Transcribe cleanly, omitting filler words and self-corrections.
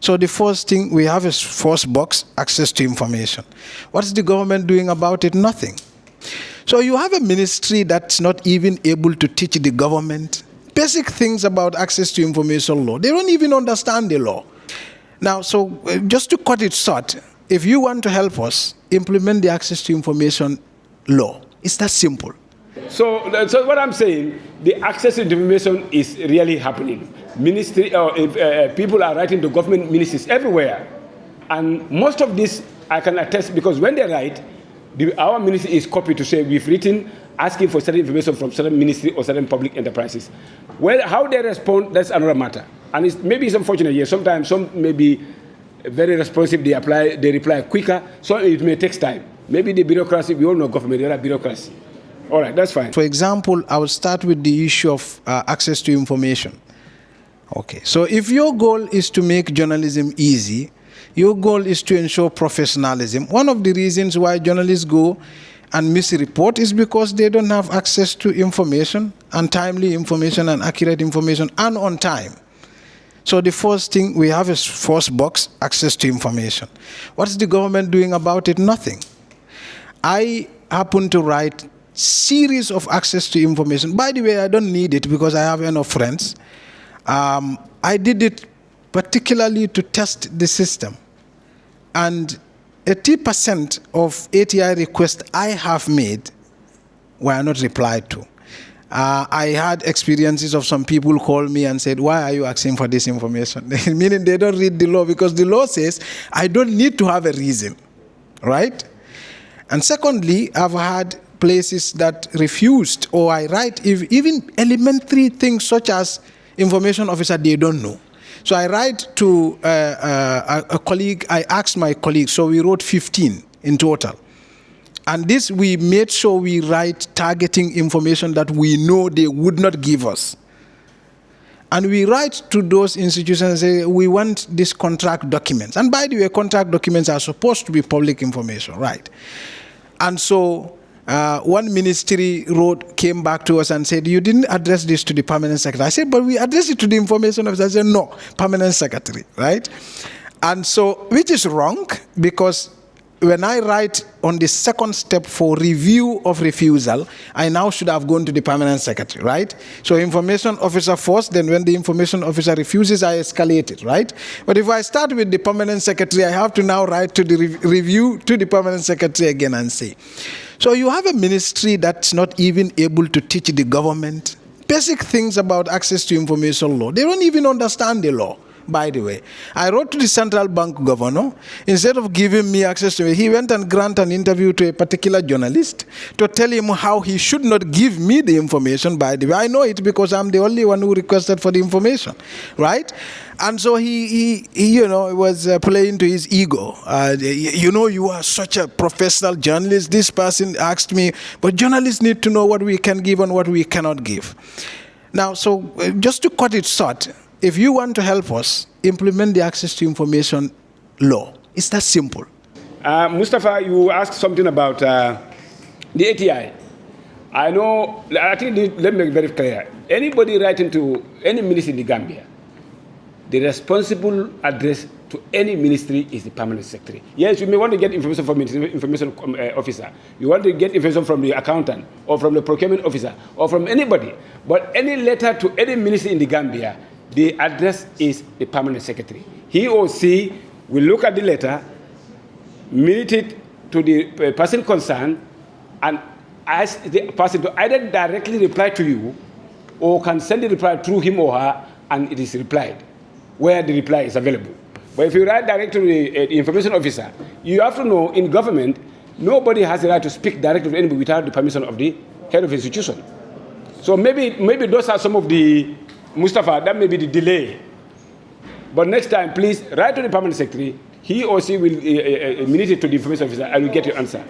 So the first thing we have is first box, access to information. What's the government doing about it? Nothing. So you have a ministry that's not even able to teach the government basic things about access to information law. They don't even understand the law. Now, so just to cut it short, if you want to help us implement the access to information law, it's that simple. So what I'm saying, the access to information is really happening. People are writing to government ministries everywhere. And most of this I can attest, because when they write, our ministry is copied to say we've written asking for certain information from certain ministry or certain public enterprises. Well, how they respond, that's another matter. And maybe it's unfortunate, yes, sometimes some may be very responsive, they reply quicker, so it may take time. Maybe the bureaucracy, we all know government, there are bureaucracy. All right, that's fine. For example, I will start with the issue of access to information. Okay, so if your goal is to make journalism easy, your goal is to ensure professionalism, one of the reasons why journalists go and misreport is because they don't have access to information, and timely information and accurate information, and on time. So the first thing we have is first box, access to information. What's the government doing about it? Nothing. I happen to write series of access to information. By the way, I don't need it because I have enough friends. I did it particularly to test the system. And 80% of ATI requests I have made were not replied to. I had experiences of some people call me and said, why are you asking for this information? Meaning they don't read the law, because the law says I don't need to have a reason, right? And secondly, I've had places that refused, or I write even elementary things such as information officer, they don't know. So I write to a colleague, I asked my colleague, so we wrote 15 in total. And this, we made sure we write targeting information that we know they would not give us. And we write to those institutions and say, we want these contract documents. And by the way, contract documents are supposed to be public information, right? And so one ministry came back to us and said, you didn't address this to the permanent secretary. I said, but we addressed it to the information officer. I said, no, permanent secretary, right? And so, which is wrong, because when I write on the second step for review of refusal, I now should have gone to the permanent secretary, right? So information officer first, then when the information officer refuses, I escalate it, right? But if I start with the permanent secretary, I have to now write to the review to the permanent secretary again and say. So you have a ministry that's not even able to teach the government basic things about access to information law. They don't even understand the law. By the way, I wrote to the central bank governor. Instead of giving me access to it, he went and granted an interview to a particular journalist to tell him how he should not give me the information. By the way, I know it because I'm the only one who requested for the information, right? And so he was playing to his ego. You are such a professional journalist. This person asked me, but journalists need to know what we can give and what we cannot give. Now, so just to cut it short, if you want to help us implement the access to information law, it's that simple. Mustapha, you asked something about the ATI. I think let me make it very clear. Anybody writing to any ministry in the Gambia, the responsible address to any ministry is the permanent secretary. Yes, you may want to get information from the information officer. You want to get information from the accountant or from the procurement officer or from anybody. But any letter to any ministry in the Gambia, the address is the permanent secretary. He or she will look at the letter, minute it to the person concerned, and ask the person to either directly reply to you or can send the reply through him or her, and it is replied where the reply is available. But if you write directly to the information officer, you have to know in government, nobody has the right to speak directly to anybody without the permission of the head of institution. So maybe those are some of the, Mustapha, that may be the delay. But next time, please write to the permanent secretary. He or she will minute it to the information officer and will get your answer.